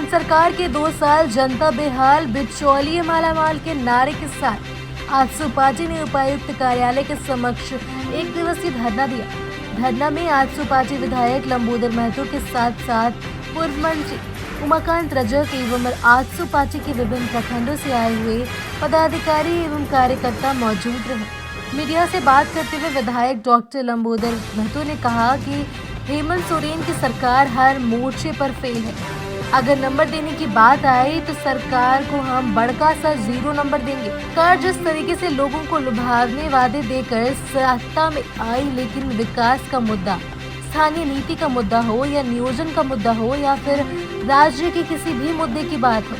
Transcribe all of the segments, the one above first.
मान सरकार के 2 साल, जनता बेहाल, बिचौलिए मालामाल के नारे के साथ आजसू पार्टी ने उपायुक्त कार्यालय के समक्ष एक दिवसीय धरना दिया। धरना में आजसू पार्टी विधायक लंबोदर महतो के साथ साथ पूर्व मंत्री उमाकांत रजक एवं आजसू पार्टी के विभिन्न प्रखंडों से आए हुए पदाधिकारी एवं कार्यकर्ता मौजूद रहे। मीडिया से बात करते हुए विधायक डॉक्टर लंबोदर महतो ने कहा कि हेमंत सोरेन की सरकार हर मोर्चे पर फेल है। अगर नंबर देने की बात आए तो सरकार को हम बड़का सा 0 नंबर देंगे। सरकार जिस तरीके से लोगों को लुभावने वादे देकर सत्ता में आई, लेकिन विकास का मुद्दा, स्थानीय नीति का मुद्दा हो या नियोजन का मुद्दा हो या फिर राज्य के किसी भी मुद्दे की बात हो,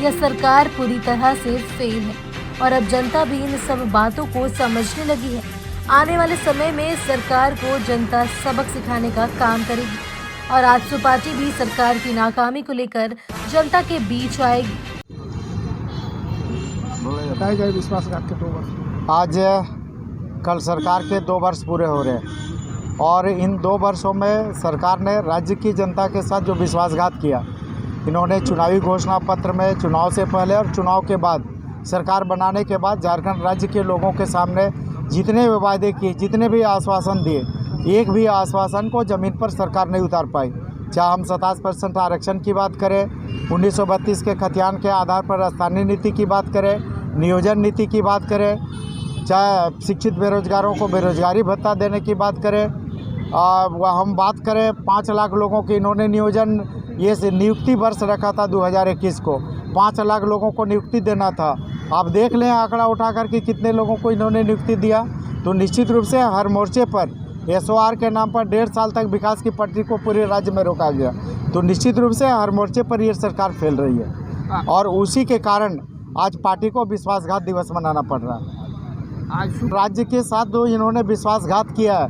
यह सरकार पूरी तरह से फेल है और अब जनता भी इन सब बातों को समझने लगी है। आने वाले समय में सरकार को जनता सबक सिखाने का काम करेगी और आजसू पार्टी भी सरकार की नाकामी को लेकर जनता के बीच आएगी। विश्वासघात के 2 वर्ष आज कल सरकार के 2 वर्ष पूरे हो रहे हैं और इन 2 वर्षों में सरकार ने राज्य की जनता के साथ जो विश्वासघात किया, इन्होंने चुनावी घोषणा पत्र में चुनाव से पहले और चुनाव के बाद सरकार बनाने के बाद झारखंड राज्य के लोगों के सामने जितने भी वादे किए, जितने भी आश्वासन दिए, एक भी आश्वासन को ज़मीन पर सरकार नहीं उतार पाई। चाहे हम 27% आरक्षण की बात करें, 1932 के खतियान के आधार पर स्थानीय नीति की बात करें, नियोजन नीति की बात करें, चाहे शिक्षित बेरोजगारों को बेरोजगारी भत्ता देने की बात करें, हम बात करें 5 लाख लोगों की इन्होंने नियोजन ये नियुक्ति वर्ष रखा था 2021 को, 5 लाख लोगों को नियुक्ति देना था। आप देख लें आंकड़ा उठा करके कितने लोगों को इन्होंने नियुक्ति दिया। तो निश्चित रूप से हर मोर्चे पर SOR के नाम पर 1.5 साल तक विकास की पटरी को पूरे राज्य में रोका गया। तो निश्चित रूप से हर मोर्चे पर ये सरकार फेल रही है और उसी के कारण आज पार्टी को विश्वासघात दिवस मनाना पड़ रहा है। आज राज्य के साथ जो इन्होंने विश्वासघात किया है,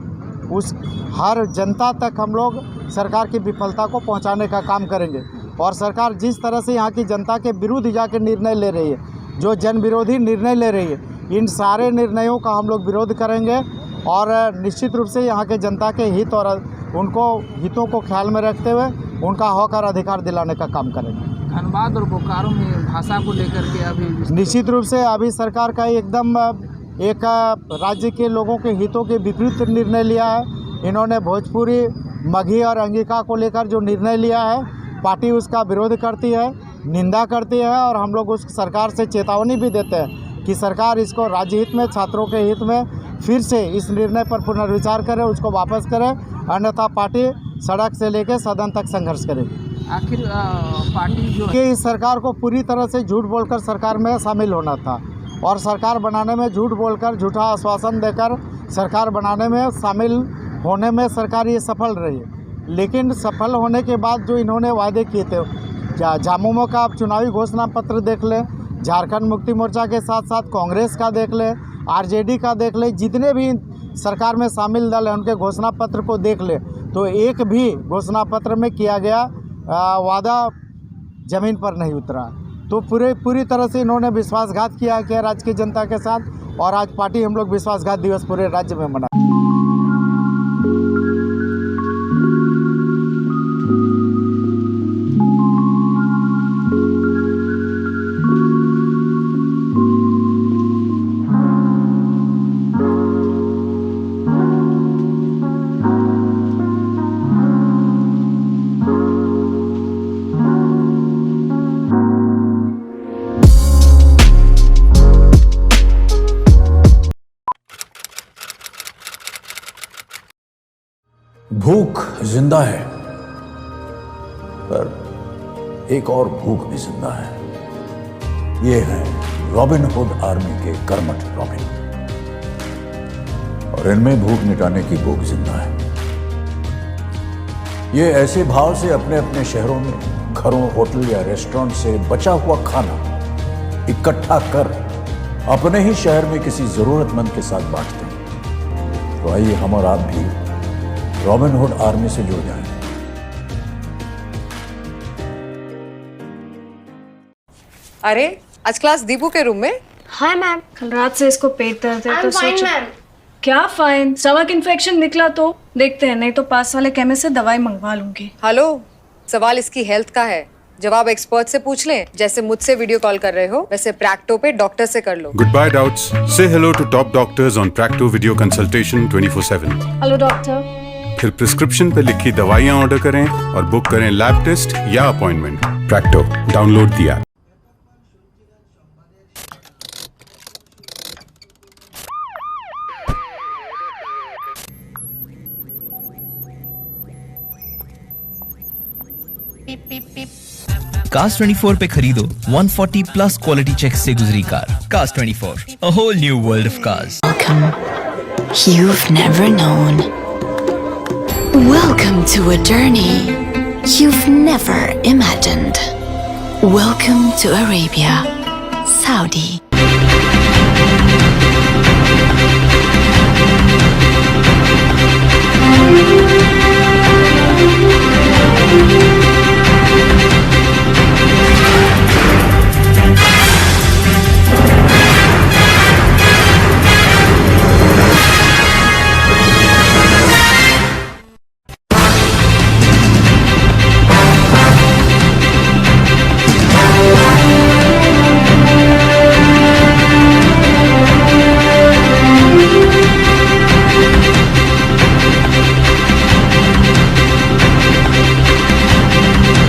उस हर जनता तक हम लोग सरकार की विफलता को पहुंचाने का काम करेंगे और सरकार जिस तरह से यहाँ की जनता के विरुद्ध जाकर निर्णय ले रही है, जो जन विरोधी निर्णय ले रही है, इन सारे निर्णयों का हम लोग विरोध करेंगे और निश्चित रूप से यहाँ के जनता के हित और उनको हितों को ख्याल में रखते हुए उनका हक और अधिकार दिलाने का काम करेंगे। धनबाद और बोकारो में भाषा को लेकर के अभी निश्चित रूप से अभी सरकार का एकदम एक राज्य के लोगों के हितों के विपरीत निर्णय लिया है। इन्होंने भोजपुरी, मगही और अंगिका को लेकर जो निर्णय लिया है, पार्टी उसका विरोध करती है, निंदा करती है और हम लोग उस सरकार से चेतावनी भी देते हैं कि सरकार इसको राज्य हित में, छात्रों के हित में फिर से इस निर्णय पर पुनर्विचार करे, उसको वापस करे, अन्यथा पार्टी सड़क से लेकर सदन तक संघर्ष करेगी। आखिर पार्टी जो कि इस सरकार को पूरी तरह से झूठ बोलकर सरकार में शामिल होना था और सरकार बनाने में झूठ बोलकर, झूठा आश्वासन देकर सरकार बनाने में शामिल होने में सरकार ये सफल रही है। लेकिन सफल होने के बाद जो इन्होंने वादे किए थे, झामुमो का आप चुनावी घोषणा पत्र देख लें, झारखंड मुक्ति मोर्चा के साथ साथ कांग्रेस का देख लें, RJD का देख लें, जितने भी सरकार में शामिल दल हैं उनके घोषणा पत्र को देख लें, तो एक भी घोषणा पत्र में किया गया वादा ज़मीन पर नहीं उतरा। तो पूरी तरह से इन्होंने विश्वासघात किया राज्य की जनता के साथ और आज पार्टी हम लोग विश्वासघात दिवस पूरे राज्य में मना। भूख जिंदा है, पर एक और भूख भी जिंदा है। ये है रॉबिन हुड आर्मी के कर्मठ रॉबिन, और इनमें भूख मिटाने की भूख जिंदा है। ये ऐसे भाव से अपने अपने शहरों में घरों, होटल या रेस्टोरेंट से बचा हुआ खाना इकट्ठा कर अपने ही शहर में किसी जरूरतमंद के साथ बांटते हैं। तो आइए हम और आप भी रॉबिन हुड आर्मी से जुड़ जाएं। अरे आज क्लास दीपू के रूम में? हाय मैम, कल रात से इसको पेट दर्द है तो सोचो। क्या फाइन? स्टमक इन्फेक्शन निकला तो देखते हैं, नहीं तो पास वाले केमिस्ट से दवाई मंगवा लूंगी। हेलो, सवाल इसकी हेल्थ का है, जब आप एक्सपर्ट से पूछ लें, जैसे मुझसे वीडियो कॉल कर रहे हो वैसे प्रैक्टो पे डॉक्टर से कर लो। Goodbye doubts. Say hello to top doctors on Practo Video Consultation 24/7. Hello doctor. फिर प्रिस्क्रिप्शन पे लिखी दवाइयाँ ऑर्डर करें और बुक करें लैब टेस्ट या appointment. Practo, download the app. Cars 24 पे खरीदो 140 प्लस क्वालिटी चेक से गुजरी car. Cars 24, a whole new world of cars. Welcome. You've never known. Welcome to a journey you've never imagined. Welcome to Arabia, Saudi.